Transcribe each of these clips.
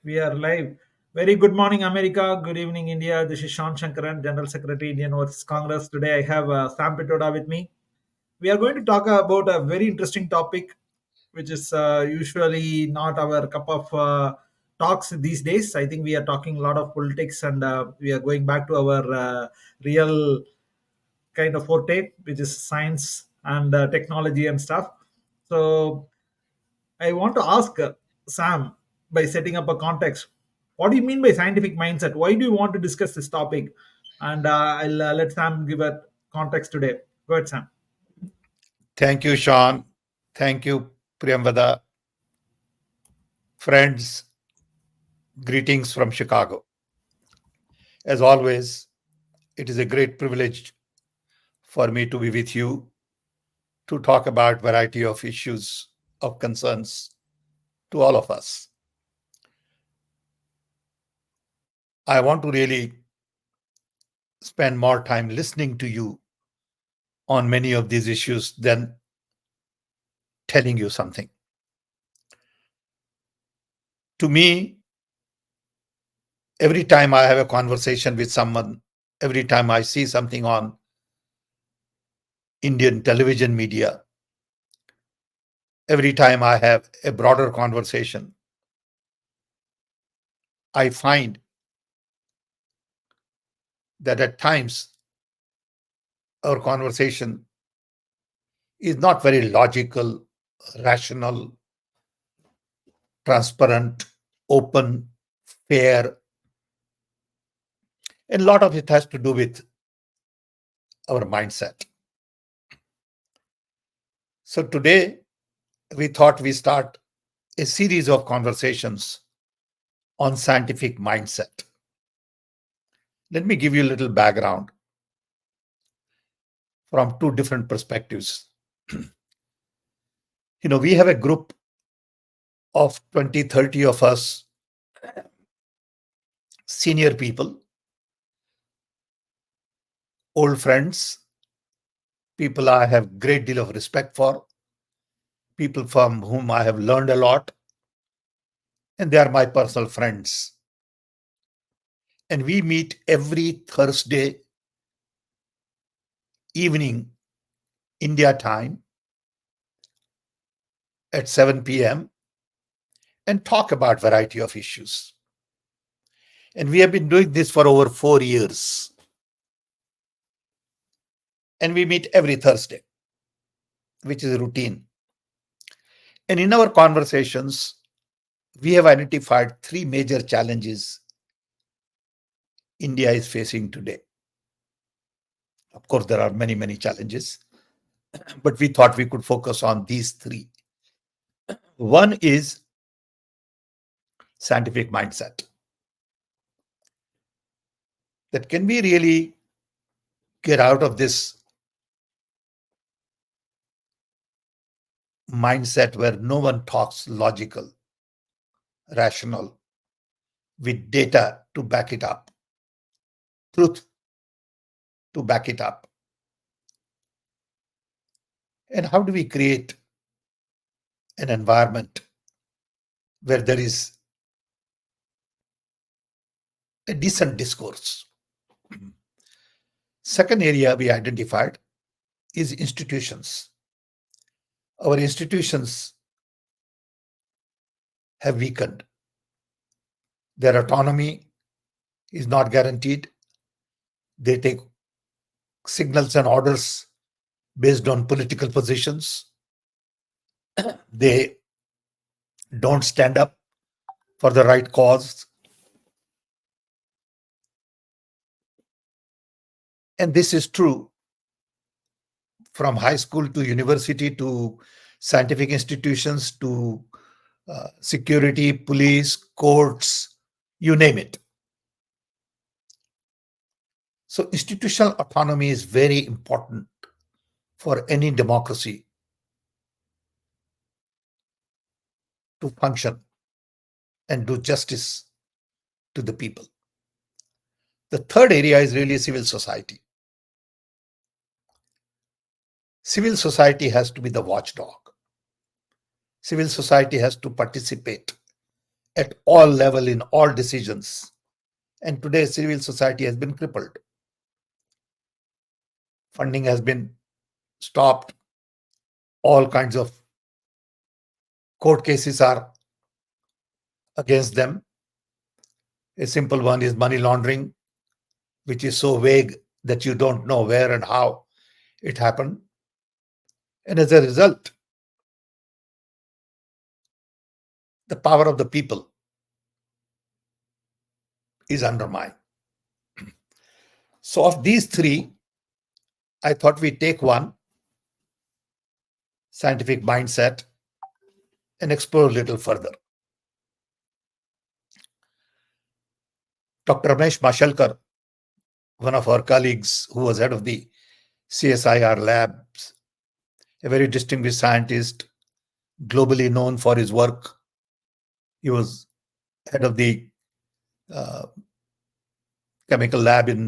We are live. Very good morning, America. Good evening, India. This is Sean Shankaran, General Secretary, Indian Overseas Congress. Today I have Sam Pitroda with me. We are going to talk about a very interesting topic, which is usually not our cup of talks these days. I think we are talking a lot of politics and we are going back to our real kind of forte, which is science and technology and stuff. So I want to ask Sam by setting up a context. What do you mean by scientific mindset? Why do you want to discuss this topic? And I'll let Sam give a context today. Go ahead, Sam. Thank you, Sean. Thank you, Priyamvada. Friends, greetings from Chicago. As always, it is a great privilege for me to be with you to talk about variety of issues of concerns to all of us. I want to really spend more time listening to you on many of these issues than telling you something. To me, every time I have a conversation with someone, every time I see something on Indian television media, every time I have a broader conversation, I find that at times our conversation is not very logical, rational, transparent, open, fair. And a lot of it has to do with our mindset. So today, we thought we start a series of conversations on scientific mindset. Let me give you a little background from two different perspectives. We have a group of 20, 30 of us, senior people, old friends, people I have great deal of respect for, people from whom I have learned a lot, and they are my personal friends. And we meet every Thursday evening, India time, at 7 p.m. and talk about variety of issues. And we have been doing this for over 4 years. And we meet every Thursday, which is a routine. And in our conversations, we have identified three major challenges India is facing today. Of course, there are many, many challenges, but we thought we could focus on these three. One is scientific mindset. That can we really get out of this mindset where no one talks logical, rational, with data to back it up, truth to back it up? And how do we create an environment where there is a decent discourse? Second area we identified is institutions. Our institutions have weakened. Their autonomy is not guaranteed. They take signals and orders based on political positions. They don't stand up for the right cause. And this is true from high school to university to scientific institutions to security, police, courts, you name it. So institutional autonomy is very important for any democracy to function and do justice to the people. The third area is really civil society. Civil society has to be the watchdog. Civil society has to participate at all level in all decisions. And today, civil society has been crippled. Funding has been stopped. All kinds of court cases are against them. A simple one is money laundering, which is so vague that you don't know where and how it happened. And as a result, the power of the people is undermined. So, of these three, I thought we take one, scientific mindset, and explore a little further. Dr. Ramesh Mashalkar, one of our colleagues who was head of the CSIR labs, a very distinguished scientist, globally known for his work. He was head of the uh, chemical lab in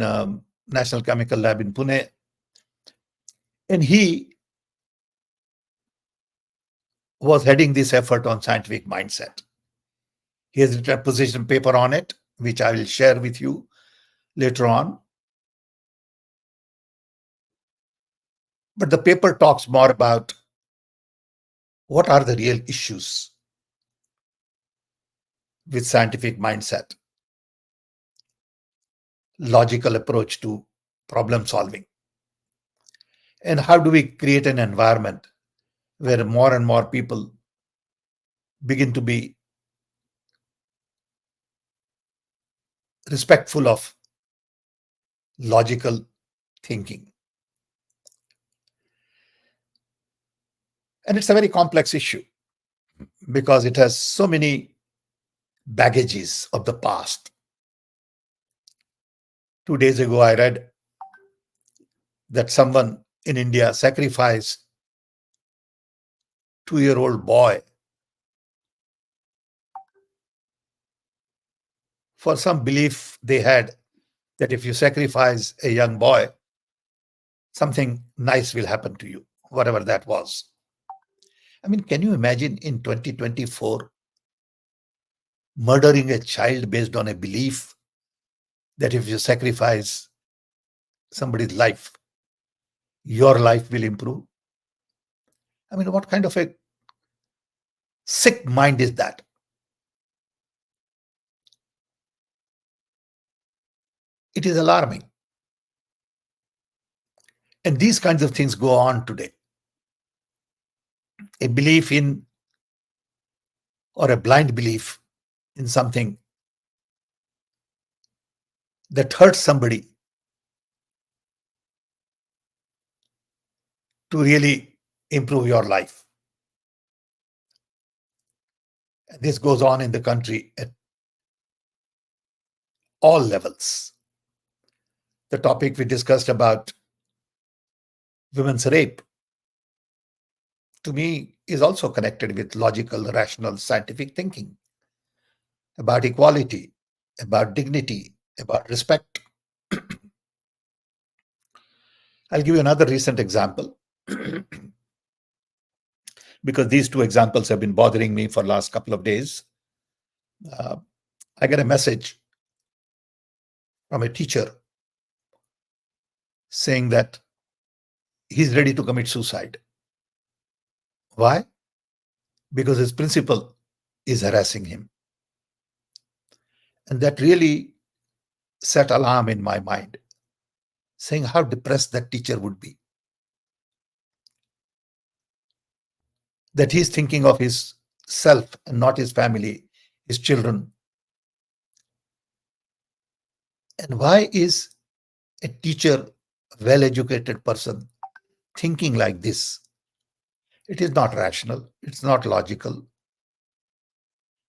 National Chemical Lab in Pune. And he was heading this effort on scientific mindset. He has written a position paper on it, which I will share with you later on. But the paper talks more about what are the real issues with scientific mindset, logical approach to problem solving, and how do we create an environment where more and more people begin to be respectful of logical thinking. And it's a very complex issue because it has so many baggages of the past. 2 days ago, I read that someone in India sacrificed 2-year-old boy for some belief they had that if you sacrifice a young boy, something nice will happen to you, whatever that was. I mean, can you imagine in 2024 murdering a child based on a belief that if you sacrifice somebody's life, your life will improve? I mean, what kind of a sick mind is that? It is alarming. And these kinds of things go on today. A belief in or a blind belief in something that hurts somebody to really improve your life. And this goes on in the country at all levels. The topic we discussed about women's rape, to me, is also connected with logical, rational, scientific thinking about equality, about dignity, about respect. I'll give you another recent example because these two examples have been bothering me for the last couple of days. I get a message from a teacher saying that he's ready to commit suicide. Why? Because his principal is harassing him. And that really set alarm in my mind, saying how depressed that teacher would be. That he's thinking of his self and not his family, his children. And why is a teacher, a well-educated person, thinking like this? It is not rational. It's not logical.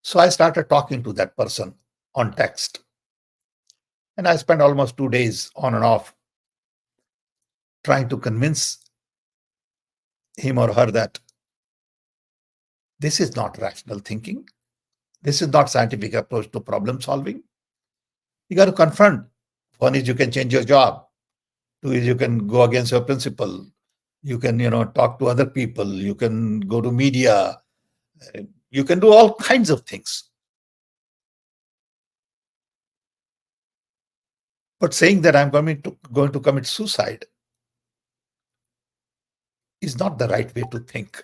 So I started talking to that person on text. And I spent almost 2 days on and off trying to convince him or her that this is not rational thinking. This is not scientific approach to problem solving. You got to confront. One is you can change your job. Two is you can go against your principal. You can, talk to other people. You can go to media. You can do all kinds of things. But saying that I'm going to commit suicide is not the right way to think.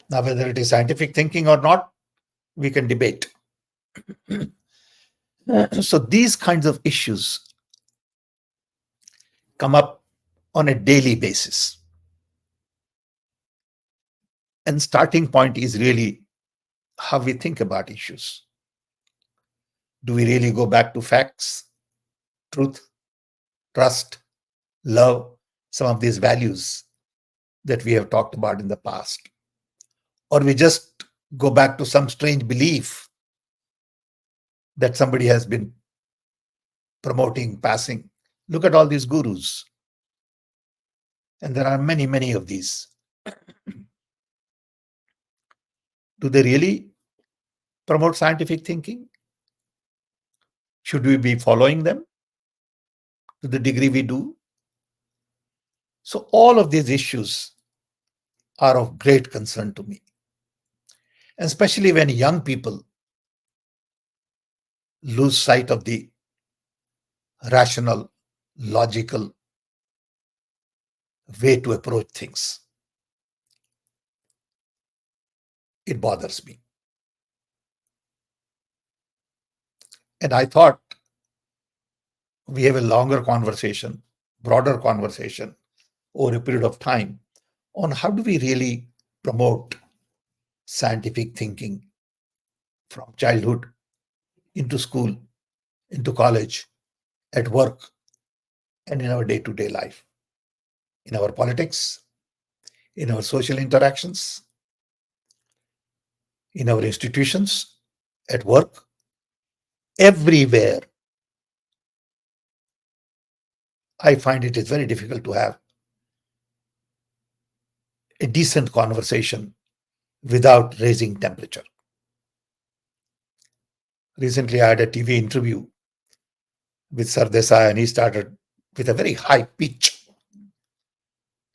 Now, whether it is scientific thinking or not, we can debate. So these kinds of issues come up on a daily basis. And starting point is really how we think about issues. Do we really go back to facts, truth, trust, love, some of these values that we have talked about in the past? Or we just go back to some strange belief that somebody has been promoting, passing? Look at all these gurus. And there are many, many of these. Do they really promote scientific thinking? Should we be following them to the degree we do? So, all of these issues are of great concern to me, and especially when young people lose sight of the rational, logical way to approach things. It bothers me. And I thought we have a longer conversation, broader conversation over a period of time on how do we really promote scientific thinking from childhood into school, into college, at work, and in our day to day life, in our politics, in our social interactions, in our institutions, at work, everywhere. I find it is very difficult to have a decent conversation without raising temperature. Recently, I had a TV interview with Sir Desai, and he started with a very high pitch,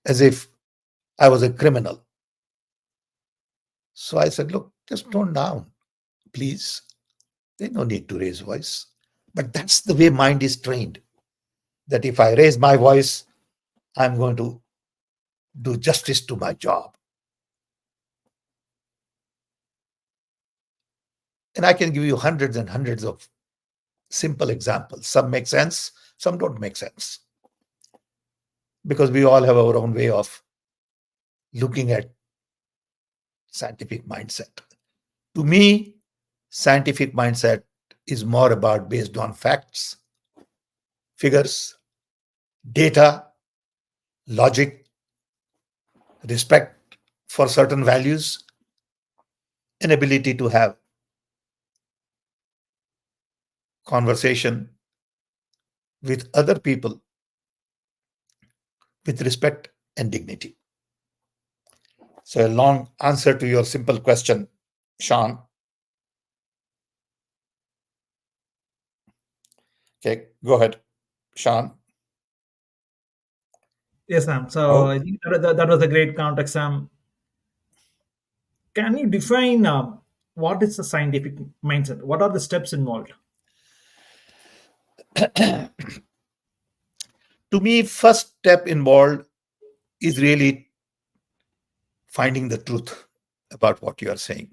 as if I was a criminal. So I said, look, just tone down, please. There's no need to raise voice. But that's the way mind is trained, that if I raise my voice, I'm going to do justice to my job. And I can give you hundreds and hundreds of simple examples. Some make sense, some don't make sense. Because we all have our own way of looking at scientific mindset. To me, scientific mindset is more about based on facts, figures, data, logic, respect for certain values, and ability to have conversation with other people with respect and dignity. So, a long answer to your simple question, Sean. Okay, go ahead, Sean. Yes, Sam. So Oh, I think that was a great context, Sam. Can you define what is the scientific mindset? What are the steps involved? to me, first step involved is really finding the truth about what you are saying.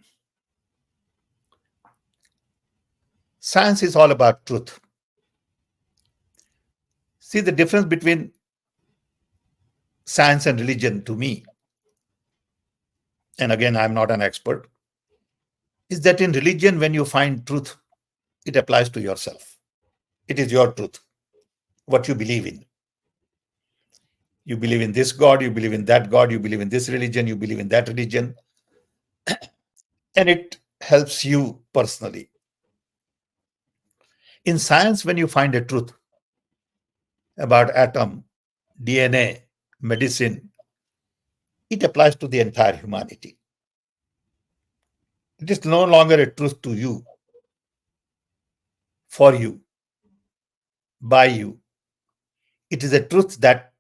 Science is all about truth. See, the difference between science and religion to me, and again, I'm not an expert, is that in religion, when you find truth, it applies to yourself. It is your truth, what you believe in. You believe in this God, you believe in that God, you believe in this religion, you believe in that religion, and it helps you personally. In science, when you find a truth about atom, DNA, medicine, it applies to the entire humanity. It is no longer a truth to you, for you, by you. It is a truth that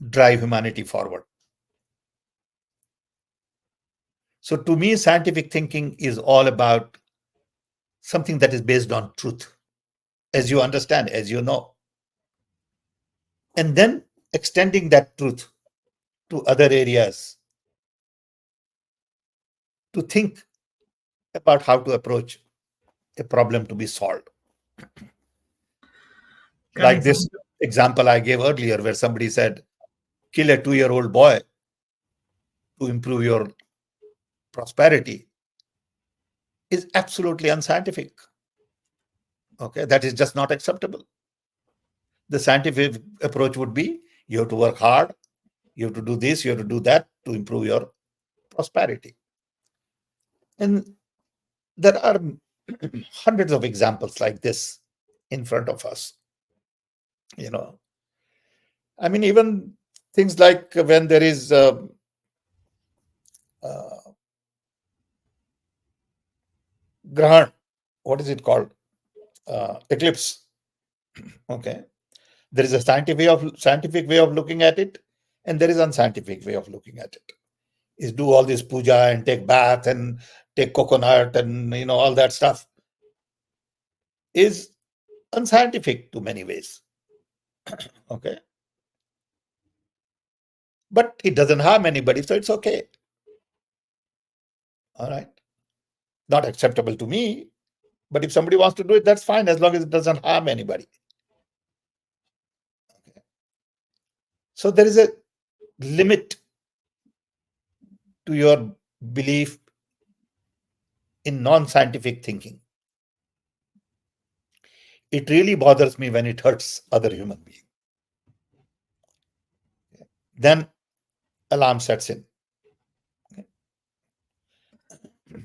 drive humanity forward. So to me, scientific thinking is all about something that is based on truth. as you understand, as you know, and then extending that truth to other areas to think about how to approach a problem to be solved. Can Like I this sum? example I gave earlier, where somebody said, kill a 2-year-old boy to improve your prosperity, is absolutely unscientific. Okay, that is just not acceptable. The scientific approach would be you have to work hard, you have to do this, you have to do that to improve your prosperity. And there are hundreds of examples like this in front of us. You know, I mean, even things like when there is uh, grahan, what is it called? Eclipse. Okay, there is a scientific way of looking at it, and there is unscientific way of looking at it. Is do all this puja and take bath and take coconut and all that stuff is unscientific to many ways. Okay, but it doesn't harm anybody, so it's okay. All right, not acceptable to me, but if somebody wants to do it, that's fine, as long as it doesn't harm anybody. Okay. So there is a limit to your belief in non-scientific thinking. It really bothers me when it hurts other human beings. Then alarm sets in.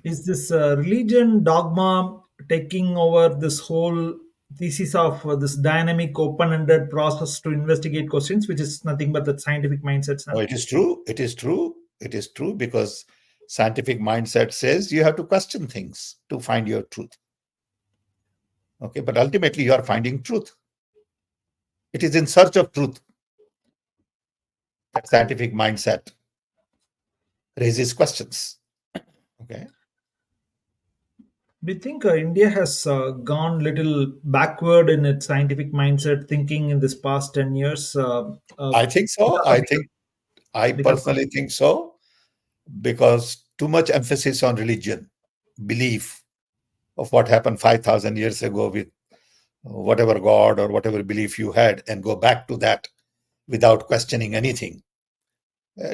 Is this religion dogma taking over this whole thesis of this dynamic, open-ended process to investigate questions, which is nothing but the scientific mindsets Oh, now? it is true. It is true. It is true because scientific mindset says you have to question things to find your truth. Okay, but ultimately you are finding truth. It is in search of truth that scientific mindset raises questions. Okay. Do you think India has gone little backward in its scientific mindset thinking in this past 10 years I think so. because of I because of personally think so because too much emphasis on religion, belief of what happened 5,000 years ago with whatever God or whatever belief you had and go back to that without questioning anything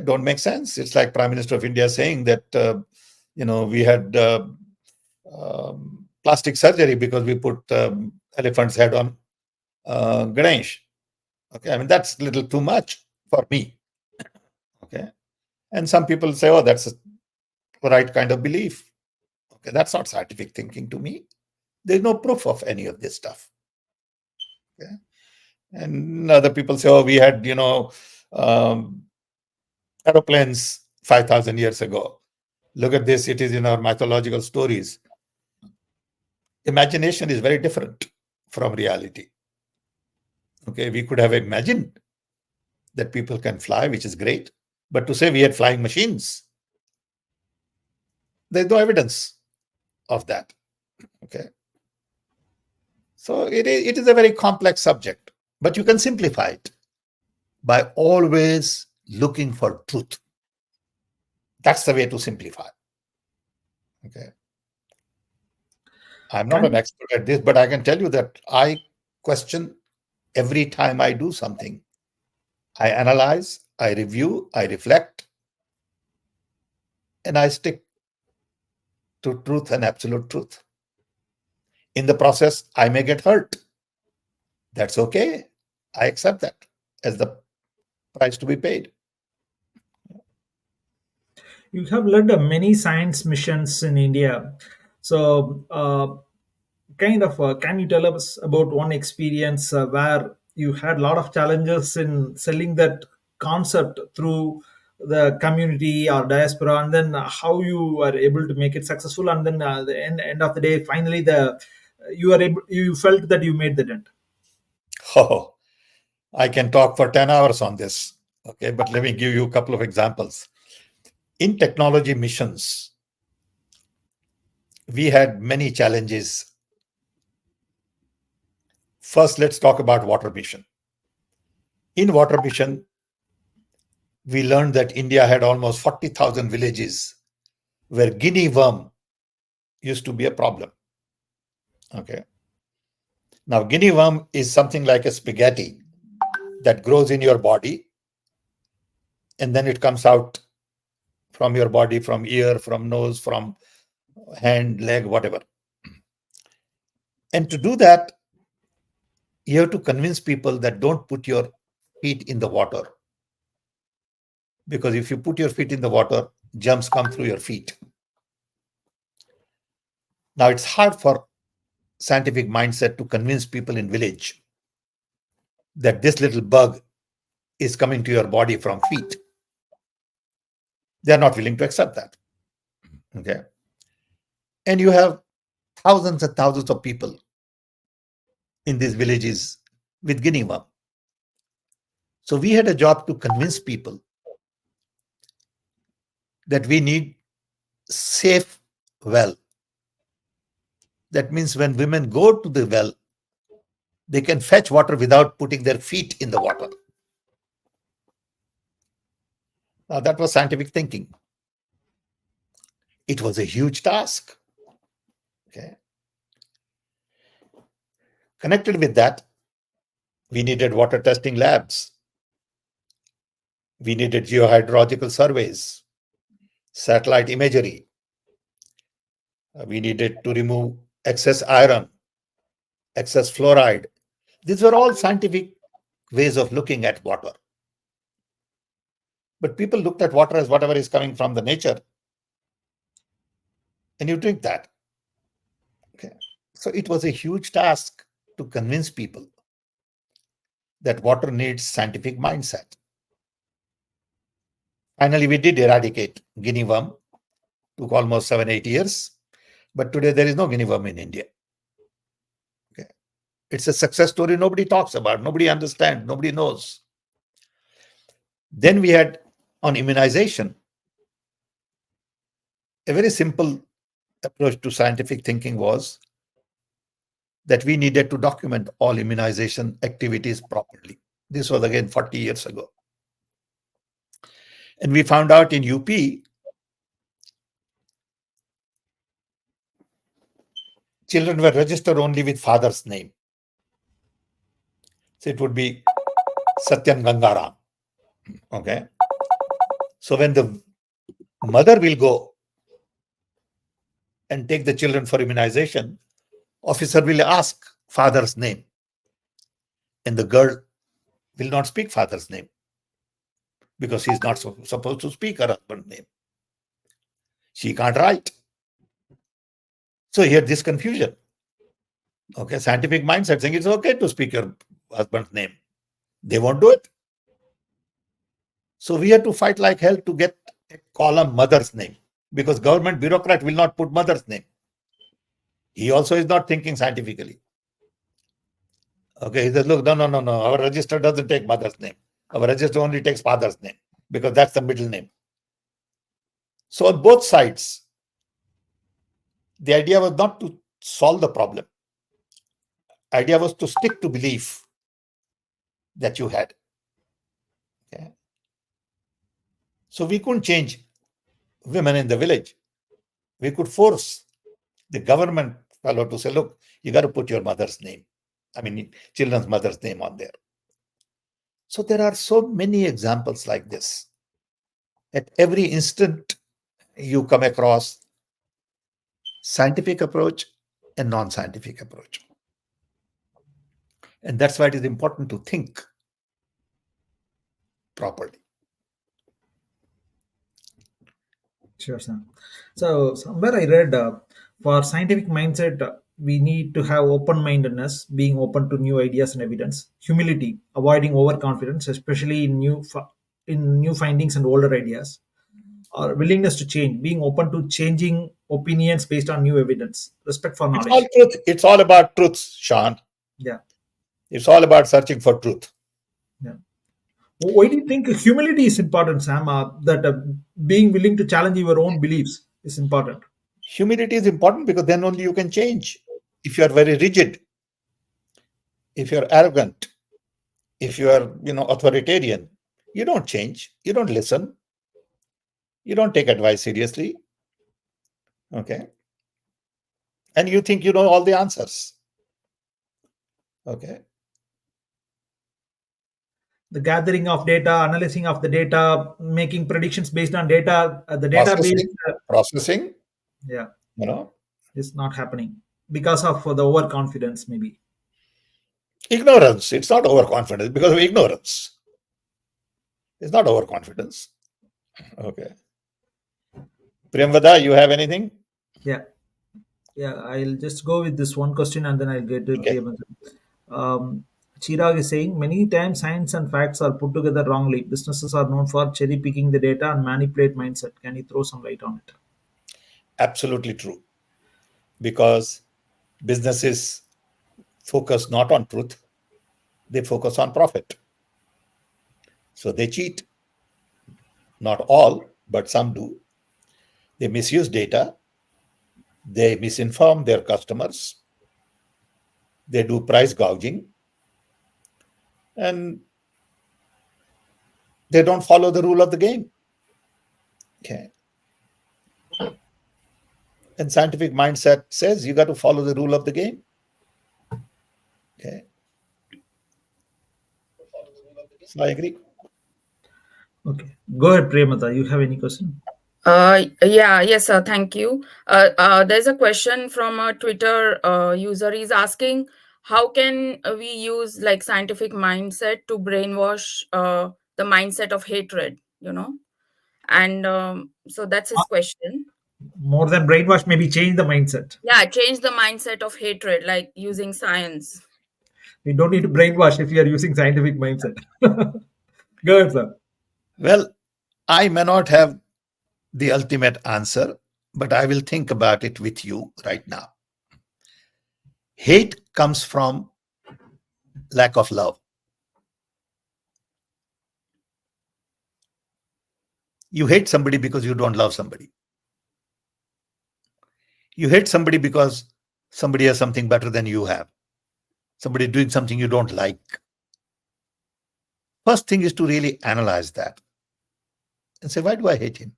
don't make sense. It's like Prime Minister of India saying that we had plastic surgery because we put elephant's head on Ganesh. Okay, I mean that's a little too much for me. Okay, and some people say, oh, that's the right kind of belief. Okay, that's not scientific thinking to me. There's no proof of any of this stuff. Okay, and other people say, oh, we had um, aeroplanes 5,000 years ago. Look at this, it is in our mythological stories. Imagination is very different from reality. Okay, we could have imagined that people can fly, which is great. But to say we had flying machines, there's no evidence of that. Okay. So it is a very complex subject, but you can simplify it by always looking for truth. That's the way to simplify. Okay. I'm not can an expert at this, but I can tell you that I question every time I do something. I analyze, I review, I reflect, and I stick to truth and absolute truth. In the process, I may get hurt. That's okay. I accept that as the price to be paid. you have led many science missions in India. So, kind of, can you tell us about one experience where you had a lot of challenges in selling that concept through the community or diaspora, and then how you were able to make it successful, and then the end of the day, finally, you felt that you made the dent. Oh, I can talk for 10 hours on this. Okay, but let me give you a couple of examples. In technology missions, we had many challenges First, let's talk about water mission. In water mission, we learned that India had almost 40,000 villages where guinea worm used to be a problem. Okay. Now, guinea worm is something like a spaghetti that grows in your body and then it comes out from your body, from ear, from nose, from hand, leg, whatever. And to do that, you have to convince people that don't put your feet in the water. Because if you put your feet in the water, germs come through your feet. Now, it's hard for scientific mindset to convince people in village that this little bug is coming to your body from feet. They're not willing to accept that. Okay. And you have thousands and thousands of people in these villages with guinea worm. So we had a job to convince people that we need safe well. That means when women go to the well, they can fetch water without putting their feet in the water. Now, that was scientific thinking. It was a huge task. Okay. Connected with that, we needed water testing labs. We needed geohydrological surveys, satellite imagery. We needed to remove excess iron, excess fluoride. These were all scientific ways of looking at water. But people looked at water as whatever is coming from the nature, and you drink that. Okay. So it was a huge task to convince people that water needs scientific mindset. Finally, we did eradicate guinea worm. Took almost 7-8 years. But today there is no guinea worm in India. Okay. It's a success story nobody talks about, nobody understands, nobody knows. Then we had on immunization, a very simple approach to scientific thinking was that we needed to document all immunization activities properly. This was again 40 years ago. And we found out in UP, children were registered only with father's name. So it would be Satyan Gangaram. Okay. So when the mother will go and take the children for immunization, officer will ask father's name. And the girl will not speak father's name because she's not supposed to speak her husband's name. She can't write. So here this confusion. Okay, scientific mindset saying it's okay to speak your husband's name. They won't do it. So we had to fight like hell to get a column mother's name because government bureaucrat will not put mother's name. He also is not thinking scientifically. Okay, he says, look, no. Our register doesn't take mother's name. Our register only takes father's name because that's the middle name. So on both sides, the idea was not to solve the problem. Idea was to stick to belief that you had. Okay. So we couldn't change women in the village. We could force the government fellow to say, look, you got to put your mother's name. I mean, children's mother's name on there. So there are so many examples like this. At every instant, you come across scientific approach and non-scientific approach. And that's why it is important to think properly. Sure, Sam. So somewhere I read for scientific mindset, we need to have open-mindedness, being open to new ideas and evidence, humility, avoiding overconfidence, especially in new findings and older ideas, or willingness to change, being open to changing opinions based on new evidence, respect for It's all knowledge. truth. It's all about truth, Sean. Yeah, It's all about searching for truth. yeah. Why do you think humility is important, Sam? That being willing to challenge your own beliefs is important. Humility is important because then only you can change. If you are very rigid, If you're arrogant, if you are, authoritarian, you don't change, you don't listen, you don't take advice seriously, okay? And you think you know all the answers, okay? The gathering of data, analyzing of the data, making predictions based on data, the database, Processing, processing, yeah, you know, is not happening because of the overconfidence, maybe. ignorance. It's not overconfidence because of ignorance. It's not overconfidence, okay? Priyamvada, you have anything? Yeah, yeah. I'll just go with this one question and then I'll get to Okay. Priyamantra. Um, Chirag is saying many times science and facts are put together wrongly. Businesses are known for cherry picking the data and manipulate mindset. Can you throw some light on it? Absolutely true. Because businesses focus not on truth, they focus on profit. So they cheat. Not all, but some do. They misuse data, they misinform their customers, they do price gouging, and they don't follow the rule of the game. Okay. And scientific mindset says you got to follow the rule of the game. Okay. So I agree. Okay, go ahead, Priyamata. You have any question? Yeah, yes, sir. Thank you. There's a question from a Twitter user. Is asking how can we use like scientific mindset to brainwash the mindset of hatred, and so that's his question. More than brainwash, maybe change the mindset. Yeah, change the mindset of hatred, like using science. We don't need to brainwash if you are using scientific mindset. Go ahead, sir. Well, I may not have the ultimate answer, but I will think about it with you right now. Hate comes from lack of love. You hate somebody because you don't love somebody. You hate somebody because somebody has something better than you have. Somebody doing something you don't like. First thing is to really analyze that and say, why do I hate him?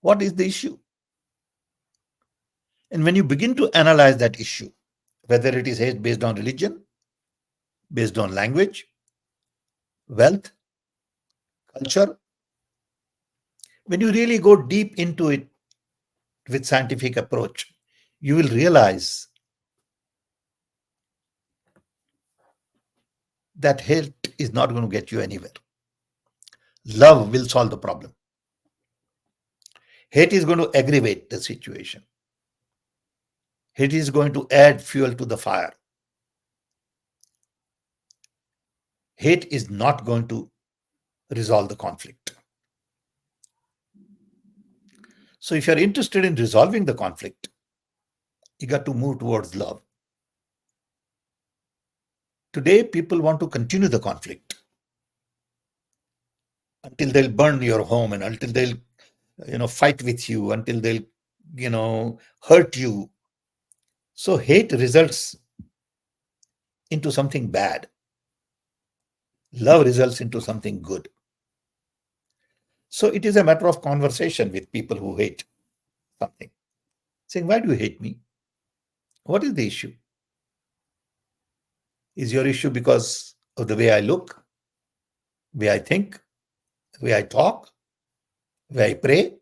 What is the issue? And when you begin to analyze that issue, whether it is hate based on religion, based on language, wealth, culture, when you really go deep into it with scientific approach, you will realize that hate is not going to get you anywhere. Love will solve the problem. Hate is going to aggravate the situation. Hate is going to add fuel to the fire. Hate is not going to resolve the conflict. So if you're interested in resolving the conflict, you got to move towards love. Today, people want to continue the conflict until they'll burn your home and until they'll, fight with you, until they'll, hurt you. So hate results into something bad. Love results into something good. So it is a matter of conversation with people who hate something. Saying, why do you hate me? What is the issue? Is your issue because of the way I look, the way I think, the way I talk, the way I pray,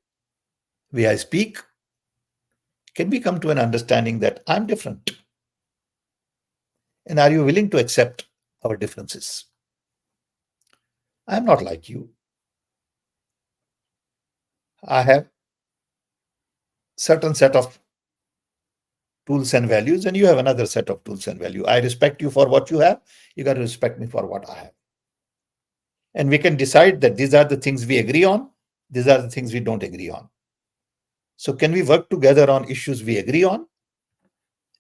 the way I speak? Can we come to an understanding that I'm different? And are you willing to accept our differences? I'm not like you. I have certain set of tools and values, and you have another set of tools and value. I respect you for what you have. You got to respect me for what I have. And we can decide that these are the things we agree on. These are the things we don't agree on. So can we work together on issues we agree on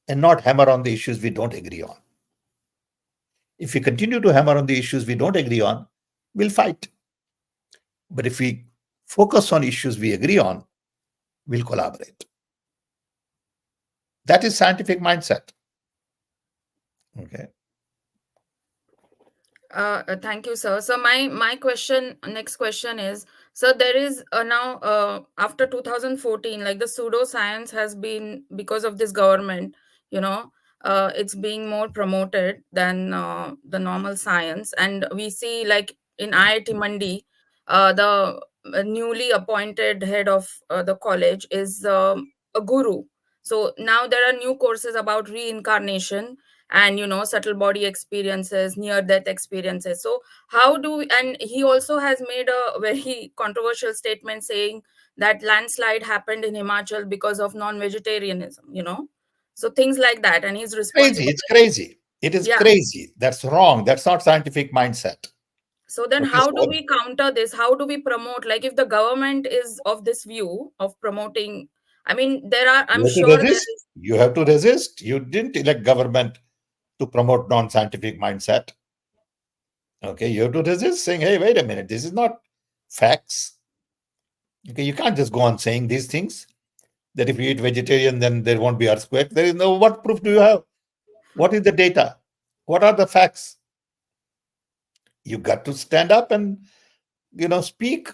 and not hammer on the issues we don't agree on? If we continue to hammer on the issues we don't agree on, we'll fight. But if we focus on issues we agree on, we'll collaborate. That is scientific mindset. Okay. Thank you, sir. So my question, next question is, so there is now after 2014, like the pseudoscience has been, because of this government, you know, it's being more promoted than the normal science, and we see like in IIT Mandi, the newly appointed head of the college is a guru. So now there are new courses about reincarnation and subtle body experiences, near death experiences. So how do and he also has made a very controversial statement saying that landslide happened in Himachal because of non-vegetarianism. So things like that, and he's Crazy. responsible. It's crazy. It is Yeah. crazy. That's wrong. That's not scientific mindset. So then Okay. how do So we counter this? How do we promote, like, if the government is of this view of promoting? I mean, there are, I'm you have sure to there resist. is. You have to resist. You didn't elect government to promote non-scientific mindset. Okay. You have to resist, saying, hey, wait a minute, this is not facts. Okay. You can't just go on saying these things that if you eat vegetarian, then there won't be earthquake. There is no, what proof do you have? What is the data? What are the facts? You got to stand up and speak,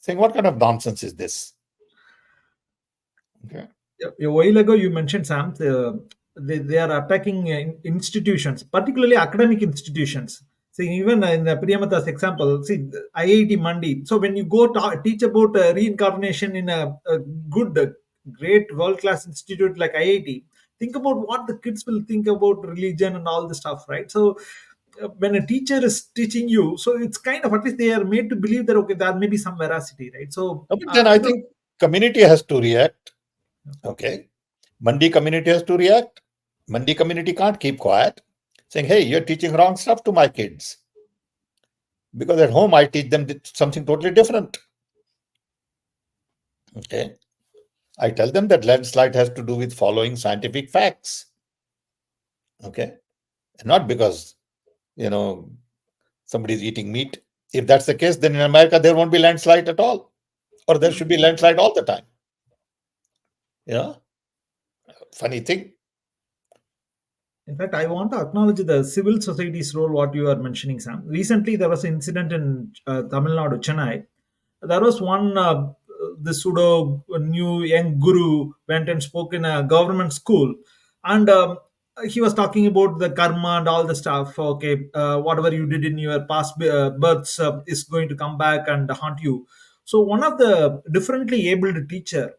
saying what kind of nonsense is this? Okay. A while ago, you mentioned, Sam, they are attacking institutions, particularly academic institutions. See, even in the Priyamata's example, see, IIT Mandi. So when you go teach about reincarnation in a good, great world-class institute like IIT, think about what the kids will think about religion and all the stuff, right? So when a teacher is teaching you, so it's kind of, at least they are made to believe that, okay, there may be some veracity, right? So But then I think community has to react. Okay. Mandi community has to react. Mandi community can't keep quiet, saying, hey, you're teaching wrong stuff to my kids. Because at home, I teach them something totally different. Okay. I tell them that landslide has to do with following scientific facts. Okay. And not because, you know, somebody's eating meat. If that's the case, then in America, there won't be landslide at all. Or there should be landslide all the time. Yeah. Funny thing. In fact, I want to acknowledge the civil society's role, what you are mentioning, Sam. Recently, there was an incident in Tamil Nadu, Chennai. There was one, the pseudo new young guru went and spoke in a government school. And he was talking about the karma and all the stuff. Okay, whatever you did in your past births is going to come back and haunt you. So, one of the differently abled teacher,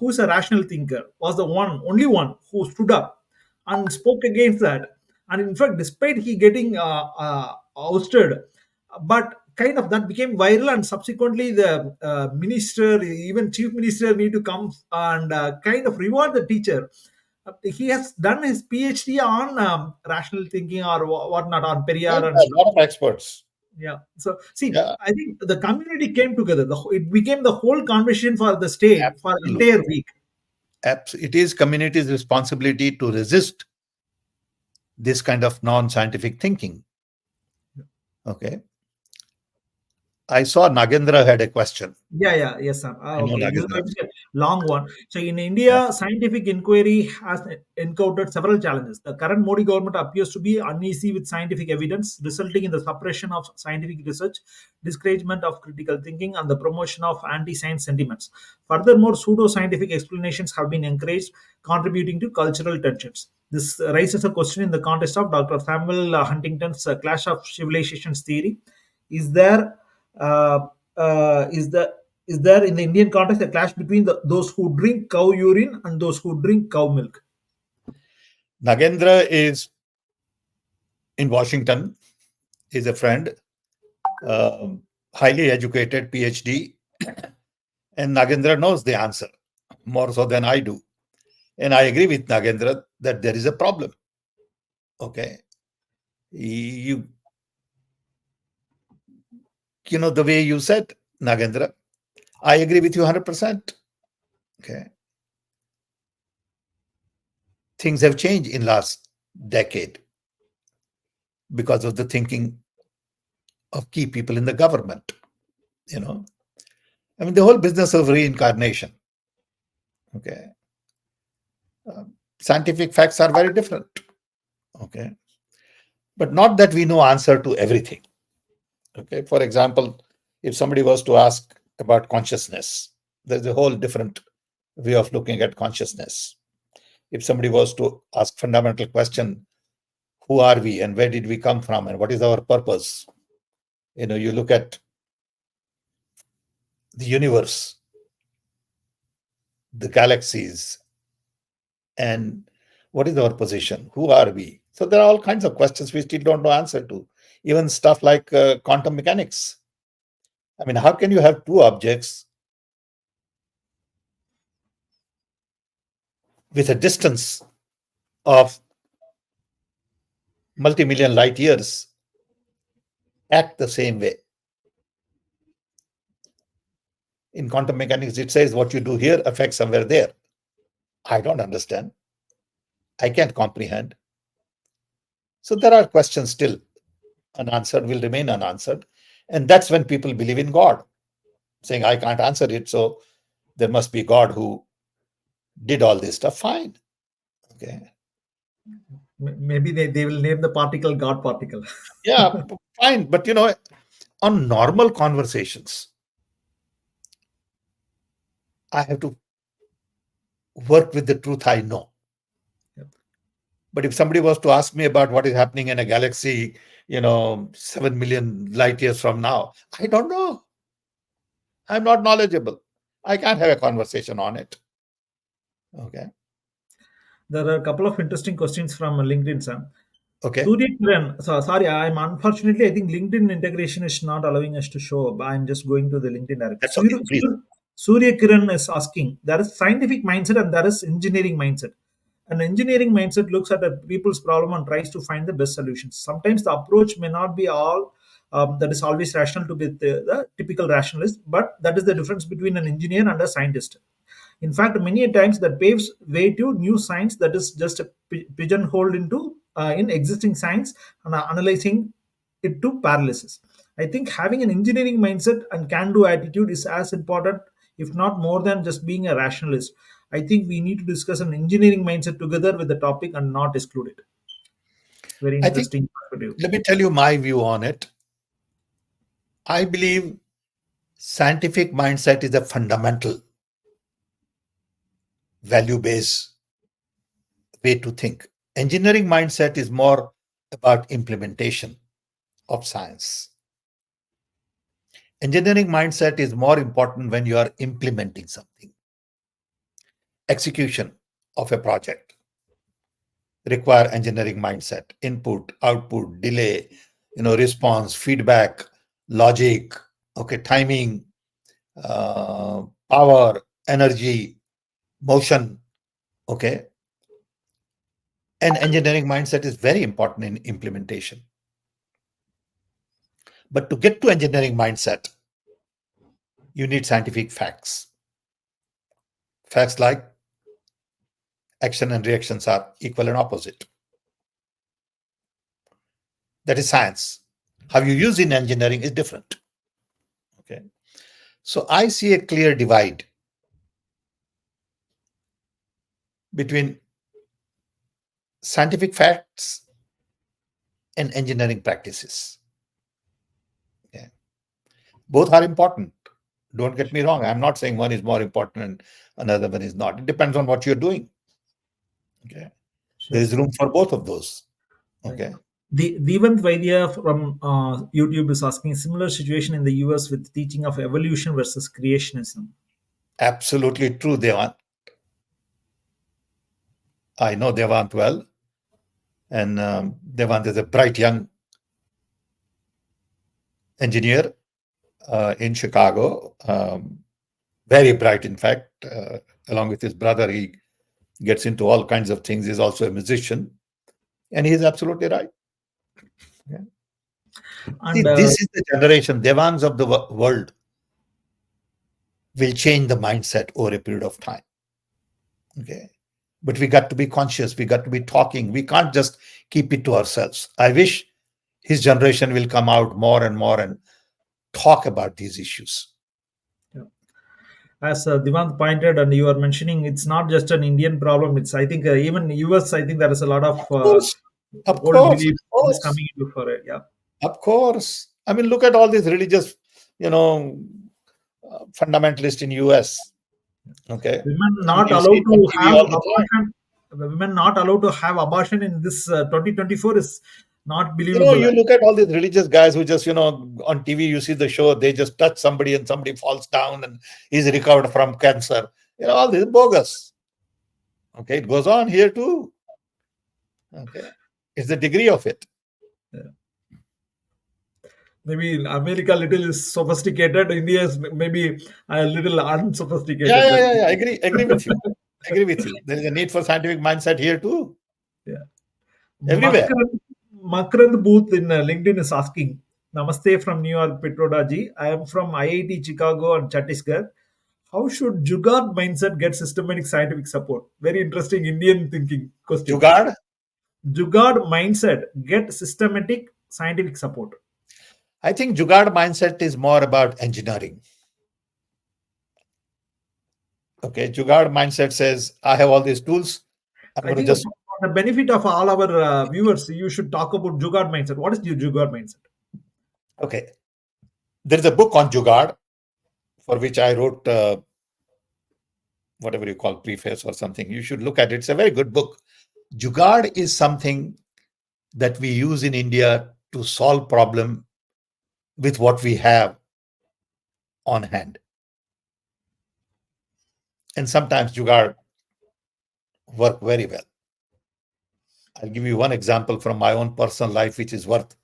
who's a rational thinker, was the only one who stood up and spoke against that. And in fact, despite he getting ousted, but kind of that became viral, and subsequently the minister, even chief minister, need to come and kind of reward the teacher. He has done his PhD on rational thinking or whatnot on Yeah, Periyar and a stuff. lot of experts. Yeah. So see, Yeah, I think the community came together. It became the whole conversation for the state for entire absolutely. week. It is community's responsibility to resist this kind of non-scientific thinking. Okay. I saw Nagendra had a question. Yes, sir. I know Okay, this is Nagendra. going to be a long one. So, in Yeah. India, scientific inquiry has encountered several challenges. The current Modi government appears to be uneasy with scientific evidence, resulting in the suppression of scientific research, discouragement of critical thinking, and the promotion of anti-science sentiments. Furthermore, pseudo-scientific explanations have been encouraged, contributing to cultural tensions. This raises a question in the context of Dr. Samuel Huntington's clash of civilizations theory. Is there uh, is there in the Indian context a clash between those who drink cow urine and those who drink cow milk? Nagendra is in Washington, is a friend, highly educated, PhD, and Nagendra knows the answer more so than I do. And I agree with Nagendra that there is a problem. Okay. You, the way you said, Nagendra, I agree with you 100%. Okay. Things have changed in last decade because of the thinking of key people in the government. You know, I mean, the whole business of reincarnation. Okay. Scientific facts are very different. Okay. but not that we know answer to everything. Okay, for example, if somebody was to ask about consciousness, there's a whole different way of looking at consciousness. If somebody was to ask fundamental question, who are we and where did we come from and what is our purpose? You look at the universe, the galaxies, and what is our position? Who are we? So there are all kinds of questions we still don't know answer to. Even stuff like quantum mechanics. I mean, how can you have two objects with a distance of multi-million light years act the same way? In quantum mechanics, it says what you do here affects somewhere there. I don't understand. I can't comprehend. So there are questions still unanswered, will remain unanswered. And that's when people believe in God, saying, I can't answer it, so there must be God who did all this stuff. Fine. Okay. Maybe they will name the particle God particle. Yeah, fine. But on normal conversations, I have to work with the truth I know. Yep. But if somebody was to ask me about what is happening in a galaxy, 7 million light years from now, I don't know. I'm not knowledgeable. I can't have a conversation on it. Okay. There are a couple of interesting questions from LinkedIn, Sam. Okay. Surya Kiran, sorry, I'm unfortunately, I think LinkedIn integration is not allowing us to show. I'm just going to the LinkedIn directly. That's okay. Please. Surya Kiran is asking, there is scientific mindset and there is engineering mindset. An engineering mindset looks at a people's problem and tries to find the best solutions. Sometimes the approach may not be all that is always rational to be the typical rationalist, but that is the difference between an engineer and a scientist. In fact, many a times that paves way to new science that is just a pigeonholed into in existing science and analyzing it to paralysis. I think having an engineering mindset and can-do attitude is as important, if not more, than just being a rationalist. I think we need to discuss an engineering mindset together with the topic and not exclude it. Very I think, interesting perspective. let me tell you my view on it. I believe scientific mindset is a fundamental value based way to think. Engineering mindset is more about implementation of science. Engineering mindset is more important when you are implementing something. Execution of a project require engineering mindset, input, output, delay, response, feedback, logic, okay, timing, power, energy, motion, okay. And engineering mindset is very important in implementation. But to get to engineering mindset, you need scientific facts. Facts like action and reactions are equal and opposite. That is science. How you use in engineering is different. Okay. So I see a clear divide between scientific facts and engineering practices. Okay. Both are important. Don't get me wrong. I'm not saying one is more important and another one is not. It depends on what you're doing. Okay. Sure. There is room for both of those. Okay. Right. The Devant Vaidya from YouTube is asking similar situation in the US with teaching of evolution versus creationism. Absolutely true, Devant. I know Devant well. And Devant is a bright young engineer in Chicago. Very bright, in fact. Along with his brother, he gets into all kinds of things. He's also a musician. And he's absolutely right. Yeah. See, And this is the generation, Devans of the world will change the mindset over a period of time. Okay. But we got to be conscious. We got to be talking. We can't just keep it to ourselves. I wish his generation will come out more and talk about these issues. yeah. As Devant pointed, and you are mentioning, it's not just an Indian problem. It's I think even US. I think there is a lot of Of course. Of old course, of beliefs just course, coming into for it. Yeah. of course. I mean, look at all these religious, you know, fundamentalists in US. Okay, Women I mean, not you see allowed it on to TV have all the time. abortion. The women not allowed to have abortion in this 2024 is not You believable. look at all these religious guys who just, on TV, you see the show, they just touch somebody and somebody falls down and he's recovered from cancer. All this is bogus. Okay, it goes on here too. Okay, it's the degree of it. Yeah. Maybe in America little is sophisticated. India is maybe a little Yeah, unsophisticated. yeah, That's yeah, yeah. Agree with you. Agree with you. There is a need for scientific mindset here too, yeah. everywhere. Makrand Booth in LinkedIn is asking, Namaste from New York, Pitroda ji. I am from IIT Chicago and Chhattisgarh. How should Jugaad mindset get systematic scientific support? Very interesting Indian thinking question. Jugaad. Jugaad mindset get systematic scientific support. I think Jugaad mindset is more about engineering. Okay, Jugaad mindset says, I have all these tools. I'm I going to think just, for the benefit of all our viewers, you should talk about Jugaad mindset. What is your Jugaad mindset? okay. There is a book on Jugaad for which I wrote whatever you call preface or something. You should look at it. It's a very good book. Jugaad is something that we use in India to solve problem with what we have on hand. And sometimes Jugaad work very well. I'll give you one example from my own personal life, which is worth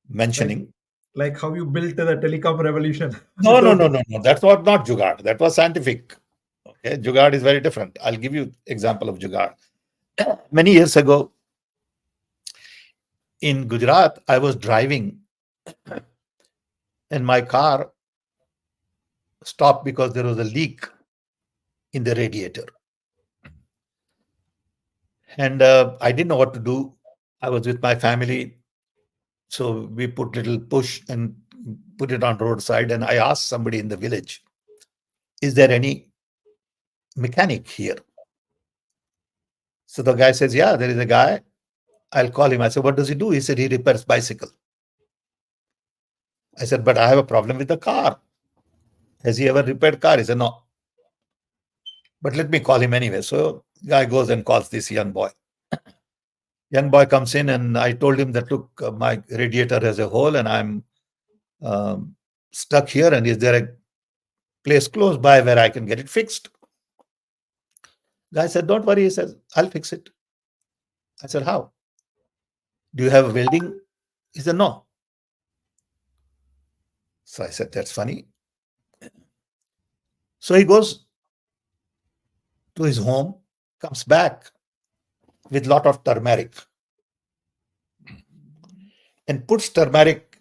Like mentioning. like how you built the telecom revolution No, no, without. no, no, no. That's not Jugaad. That was scientific. Okay, Jugaad is very different. I'll give you example of Jugaad. Many years ago in Gujarat, I was driving and my car stopped because there was a leak in the radiator. And I didn't know what to do. I was with my family. So we put little push and put it on roadside. And I asked somebody in the village, is there any mechanic here? So the guy says, yeah, there is a guy. I'll call him. I said, what does he do? He said, he repairs bicycle. I said, but I have a problem with the car. Has he ever repaired car? He said, no. But let me call him anyway. So guy goes and calls this young boy. Young boy comes in and I told him that, look, my radiator has a hole and I'm stuck here. And is there a place close by where I can get it fixed? Guy said, don't worry. He says, I'll fix it. I said, how? Do you have a welding? He said, no. So I said, that's funny. So he goes to his home, comes back with lot of turmeric and puts turmeric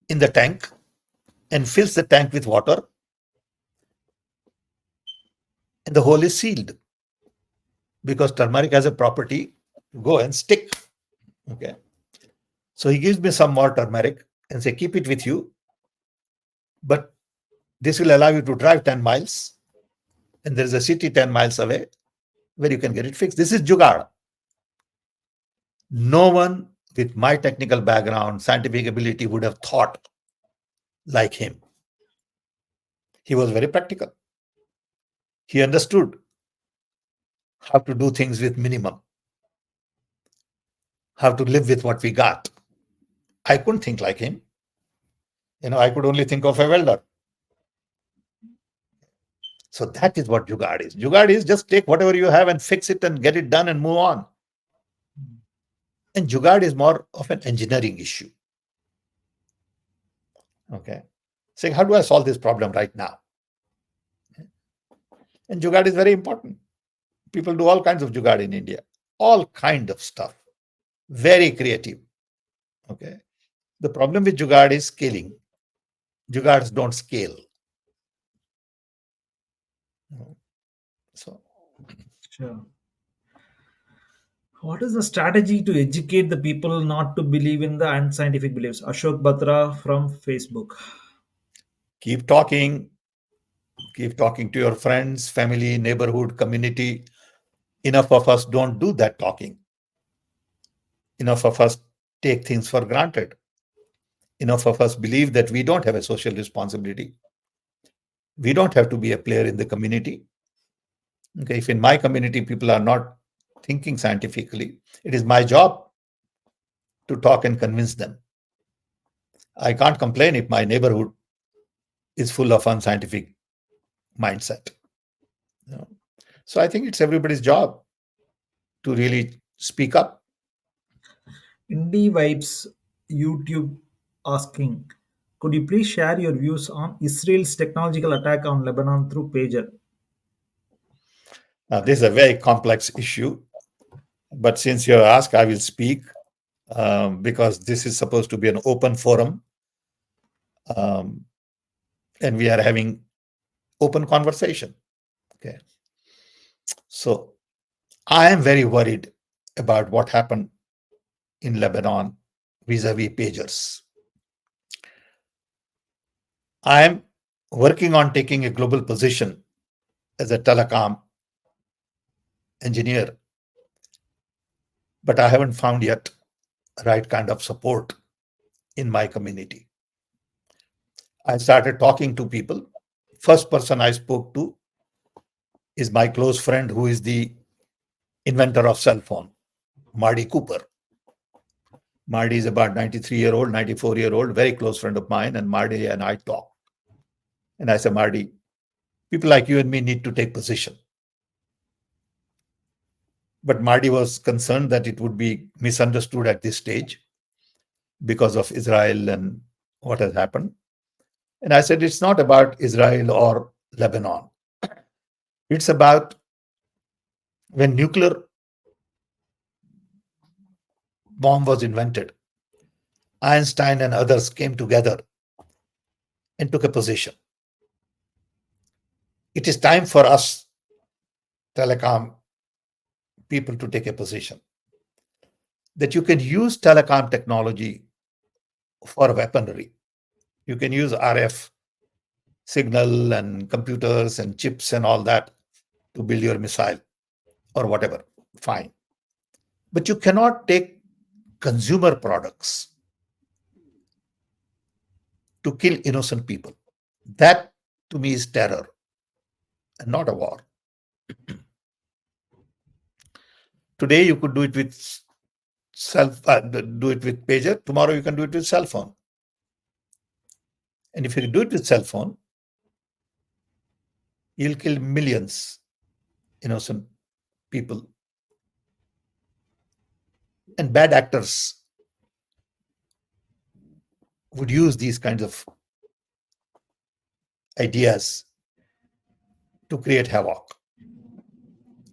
in the tank and fills the tank with water, and the hole is sealed because turmeric has a property to go and stick. Okay. So he gives me some more turmeric and say, keep it with you, but this will allow you to drive 10 miles and there is a city 10 miles away where you can get it fixed. This is Jugaad. No one with my technical background, scientific ability would have thought like him. He was very practical. He understood how to do things with minimum, how to live with what we got. I couldn't think like him. I could only think of a welder. So that is what Jugaad is. Jugaad is just take whatever you have and fix it and get it done and move on. And Jugaad is more of an engineering issue. Okay. Saying, how do I solve this problem right now? And Jugaad is very important. People do all kinds of Jugaad in India. All kind of stuff. Very creative. Okay. The problem with Jugaad is scaling. Jugaads don't scale. So, Sure. What is the strategy to educate the people not to believe in the unscientific beliefs? Ashok Batra from Facebook. keep talking. Keep talking to your friends, family, neighborhood, community. Enough of us don't do that talking. Enough of us take things for granted. Enough of us believe that we don't have a social responsibility. We don't have to be a player in the community. Okay, if in my community people are not thinking scientifically, it is my job to talk and convince them. I can't complain if my neighborhood is full of unscientific mindset. You know? So I think it's everybody's job to really speak up. Indie Vibes YouTube asking, could you please share your views on Israel's technological attack on Lebanon through pager? Now, this is a very complex issue, but since you ask, I will speak because this is supposed to be an open forum, um, and we are having open conversation. Okay, so I am very worried about what happened in Lebanon vis-a-vis pagers. I am working on taking a global position as a telecom engineer, but I haven't found yet right kind of support in my community. I started talking to people. First person I spoke to is my close friend who is the inventor of cell phone, Marty Cooper. Marty is about 93-year-old, 94-year-old, very close friend of mine, and Marty and I talked. And I said, Marty, people like you and me need to take position. But Marty was concerned that it would be misunderstood at this stage because of Israel and what has happened. And I said, it's not about Israel or Lebanon. It's about when nuclear bomb was invented, Einstein and others came together and took a position. It is time for us, telecom people, to take a position that you can use telecom technology for weaponry. You can use RF signal and computers and chips and all that to build your missile or whatever. Fine. But you cannot take consumer products to kill innocent people. That to me is terror and not a war. Today you could do it with do it with pager. Tomorrow you can do it with cell phone. And if you do it with cell phone, you'll kill millions innocent people. And bad actors would use these kinds of ideas to create havoc.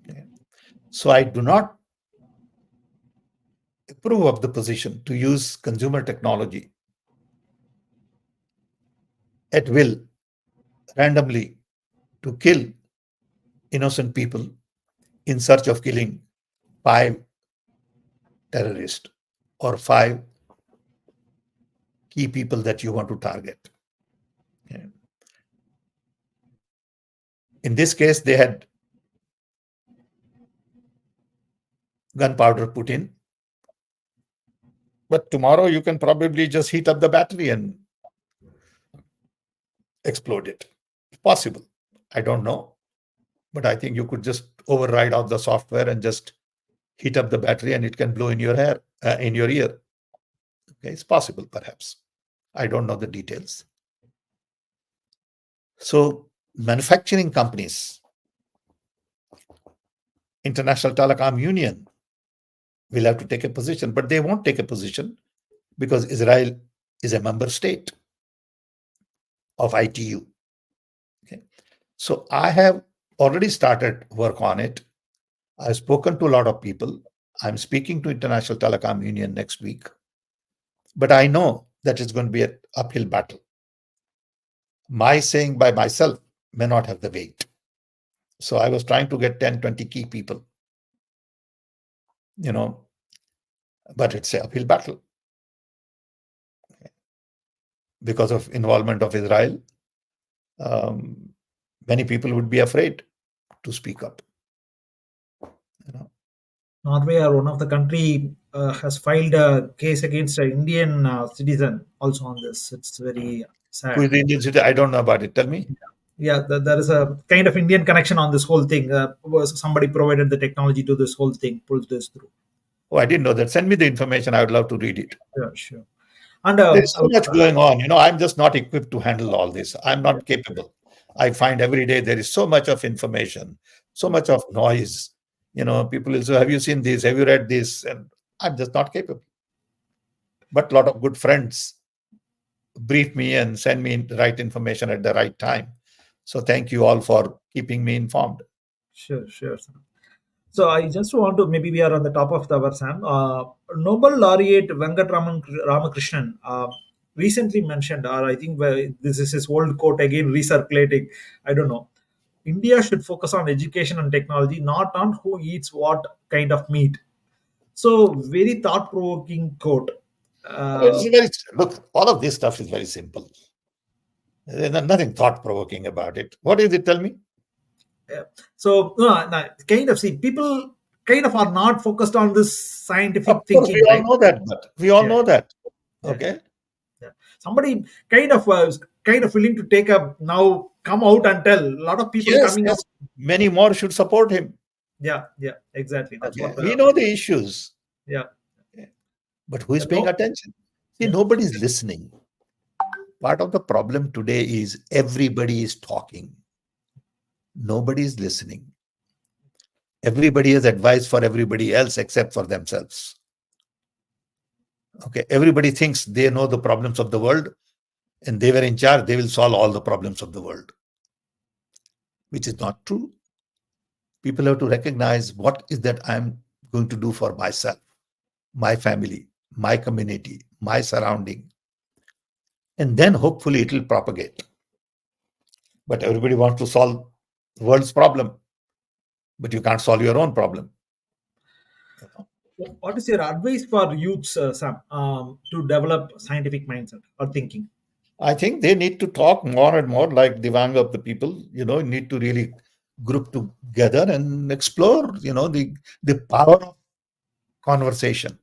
Okay. So I do not approve of the position to use consumer technology at will, randomly, to kill innocent people in search of killing 5 terrorists or 5 key people that you want to target. Okay. In this case, they had gunpowder put in, but tomorrow you can probably just heat up the battery and explode it. It's possible. I don't know, but I think you could just override all the software and just heat up the battery and it can blow in your hair, in your ear. Okay, it's possible, perhaps. I don't know the details. So manufacturing companies, International Telecom Union, will have to take a position, but they won't take a position because Israel is a member state of ITU. Okay. So I have already started work on it. I've spoken to a lot of people. I'm speaking to International Telecom Union next week. But I know that it's going to be an uphill battle. My saying by myself may not have the weight. So I was trying to get 10, 20 key people, but it's an uphill battle. Because of involvement of Israel, many people would be afraid to speak up. Norway are one of the country has filed a case against an Indian citizen also on this. It's very Who sad. is the Indian citizen? I don't know about it. Tell me. Yeah, there is a kind of Indian connection on this whole thing. Was somebody provided the technology to this whole thing, pulls this through. Oh, I didn't know that. Send me the information. I would love to read it. Yeah, sure. And There is so much going on. I'm just not equipped to handle all this. I'm not capable. I find every day there is so much of information, so much of noise. People will say, "Have you seen this? Have you read this?" And I'm just not capable. But a lot of good friends brief me and send me the right information at the right time. So thank you all for keeping me informed. sure, sure. Sam. So I just want to, maybe we are on the top of the hour, Sam. Nobel laureate Venkatraman Ramakrishnan recently mentioned, or I think this is his old quote again recirculating. I don't know. India should focus on education and technology, not on who eats what kind of meat. So very thought-provoking quote. It's Uh, very look. All of this stuff is very simple. There's nothing thought provoking about it. What is it? Tell me. yeah. So no, kind of see people kind of are not focused on this Of scientific course, we thinking, all right? know that. But we all Yeah, know that. yeah, Okay. yeah. Somebody kind of willing to take a now come out and tell. A lot of people Yes, coming out. yes. Many more should support him. Yeah, yeah, exactly. That's Okay. what We know the issues, yeah. but who is paying No, attention? See, yeah, nobody's listening. Part of the problem today is everybody is talking. Nobody is listening. Everybody has advice for everybody else except for themselves. Okay. Everybody thinks they know the problems of the world and they were in charge, they will solve all the problems of the world, which is not true. People have to recognize what is that I'm going to do for myself, my family, my community, my surrounding, and then hopefully it will propagate. But everybody wants to solve the world's problem, but you can't solve your own problem. what is your advice for youths, Sam, to develop scientific mindset or thinking? I think they need to talk more and more like Divang of the people, need to really group together and explore, the power of conversation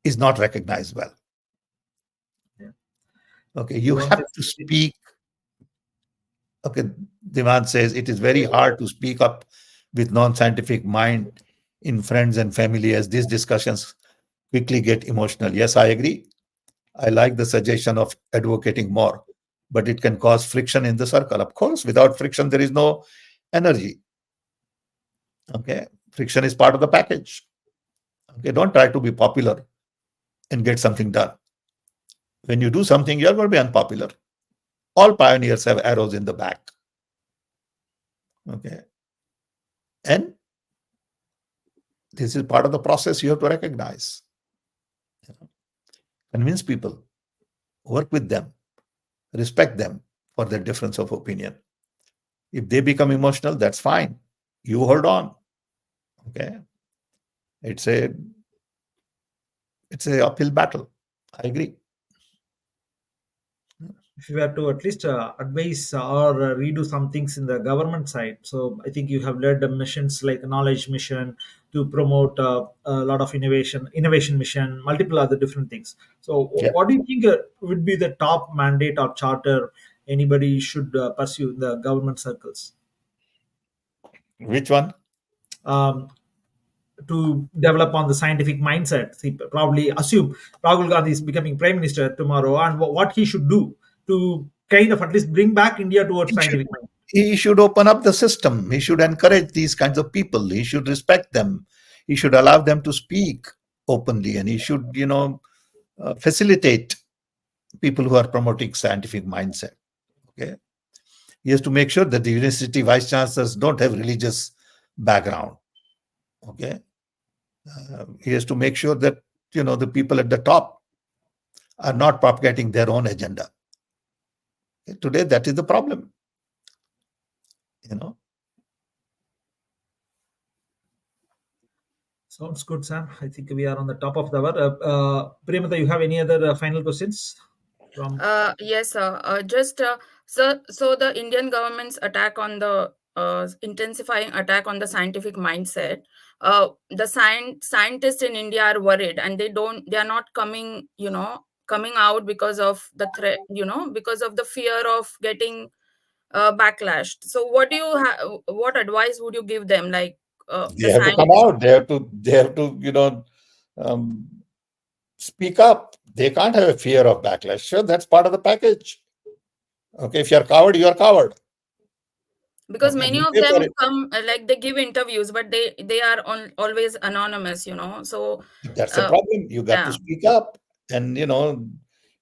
is not recognized well. Yeah. Okay, you You want have to to speak. Okay, Divan says it is very hard to speak up with non-scientific mind in friends and family as these discussions quickly get emotional. Yes, I agree. I like the suggestion of advocating more, but it can cause friction in the circle. Of course, without friction, there is no energy. Okay, friction is part of the package. Okay, don't try to be popular and get something done. When you do something, you're going to be unpopular. All pioneers have arrows in the back. Okay, and this is part of the process you have to recognize. Convince people, work with them, respect them for their difference of opinion. If they become emotional, that's fine. You hold on. Okay. It's a uphill battle. I agree. if you were to at least advise or redo some things in the government side, so I think you have led the missions like knowledge mission to promote a lot of innovation mission, multiple other different things. So Yeah. what do you think would be the top mandate or charter anybody should pursue in the government circles, Which one? um, to develop on the scientific mindset? See, probably assume Rahul Gandhi is becoming prime minister tomorrow, and what he should do to kind of at least bring back India towards He should, scientific mind. he should open up the system. He should encourage these kinds of people. He should respect them. He should allow them to speak openly, and he should, facilitate people who are promoting scientific mindset. Okay. He has to make sure that the university vice chancellors don't have religious background. Okay. He has to make sure that the people at the top are not propagating their own agenda. Today, that is the problem. You know, Sounds good, Sam. I think we are on the top of the hour. Priyamata, you have any other final questions from? Yes, just so the Indian government's attack on the intensifying attack on the scientific mindset, the scientists in India are worried, and they are not coming out because of the threat, because of the fear of getting backlash. So what advice would you give them, like They the have to come scientists? out. They have to um, speak up. They can't have a fear of backlash. Sure, that's part of the package. Okay, if you're coward, you're coward. Because Okay, many you of pay for them it. come, like, they give interviews, but they are always anonymous, so That's a uh, problem. You got to yeah. speak up. And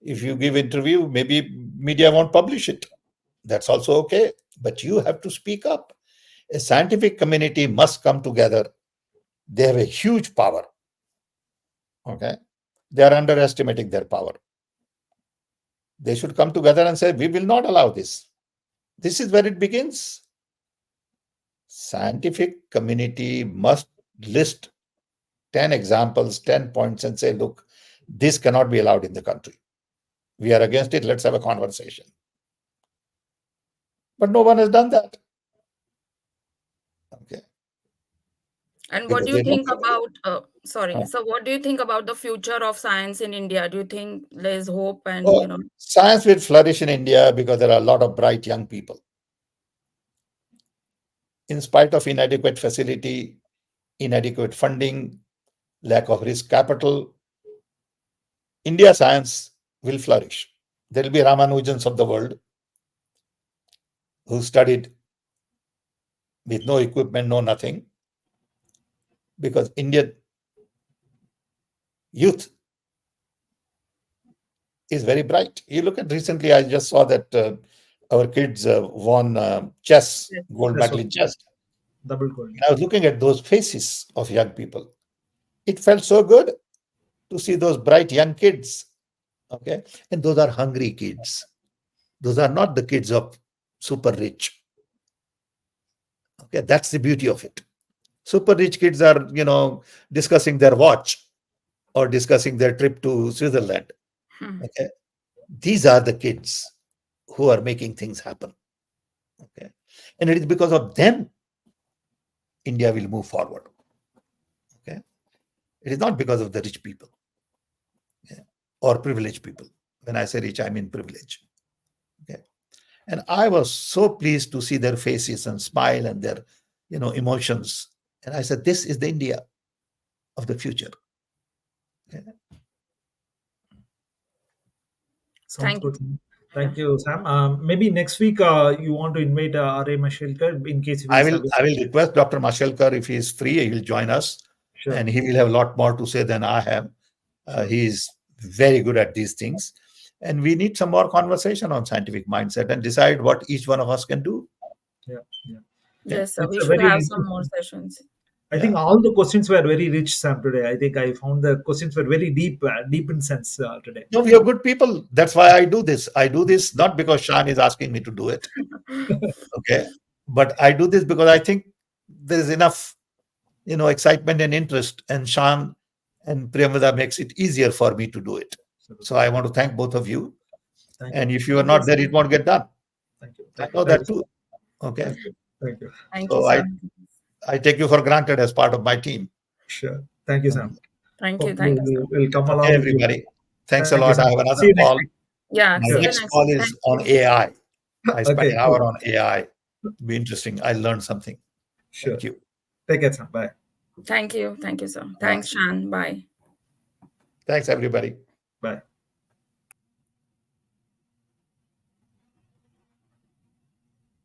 if you give interview, maybe media won't publish it. That's also okay. But you have to speak up. A scientific community must come together. They have a huge power. Okay. They are underestimating their power. They should come together and say, we will not allow this. This is where it begins. Scientific community must list 10 examples, 10 points, and say, look, this cannot be allowed in the country. We are against it. Let's have a conversation. But no one has done that. Okay. And what Because do you they don't think have about uh, sorry, so what do you think about the future of science in India? Do you think there's hope, and oh, science will flourish in India because there are a lot of bright young people. In spite of inadequate facility, inadequate funding, lack of risk capital, India science will flourish. There will be Ramanujans of the world who studied with no equipment, no nothing, because Indian youth is very bright. You look at recently, I just saw that our kids won chess, yes. gold That's medal what in chess. double gold. And I was looking at those faces of young people. It felt so good to see those bright young kids. Okay. And those are hungry kids. Those are not the kids of super rich. Okay. That's the beauty of it. Super rich kids are, discussing their watch or discussing their trip to Switzerland. Hmm. Okay. These are the kids who are making things happen. Okay. And it is because of them India will move forward. Okay. It is not because of the rich people, okay, or privileged people. When I say rich, I mean privilege. Okay. And I was so pleased to see their faces and smile and their, emotions. And I said, this is the India of the future. Okay. Sounds Thank you. good. Yeah. Thank you, Sam. Maybe next week you want to invite R.A. Mashilkar in case he I is will I available. will request Dr. Mashelkar if he is free, he will join us, Sure, and he will have a lot more to say than I have. sure. He is very good at these things, and we need some more conversation on scientific mindset and decide what each one of us can do. Yeah, yeah. Yeah, Yes, It's we a should very have some more interesting. sessions. I think yeah. all the questions were very rich, Sam. Today, I think I found the questions were very deep, deep in sense today. No, we have good people. That's why I do this. I do this not because Shan is asking me to do it, okay, but I do this because I think there is enough, excitement and interest, and Shan and Priyamvada makes it easier for me to do it. So I want to thank both of you. Thank you, And if you are Thank you, not sir. there, it won't get done. thank you, I thank you, know thank you, that too. Okay. thank you, thank you. Thank you, So sir. I take you for granted as part of my team. Sure. Thank you, Okay, Sam. Thank you. Hopefully, Thank you, sir. we'll come okay, along with you. everybody. Thanks a Thank you, lot. I Sam. have See another you next call. week. Yeah, My see Sure. you next next call week. is Thank on you. AI. I spent Okay, an cool. hour on AI. Be interesting. I learned something. Sure. Thank you. Take care, Sam. Bye. Thank you. Thank you, sir. Bye. Thanks, Shan. Bye. Thanks, everybody. Bye.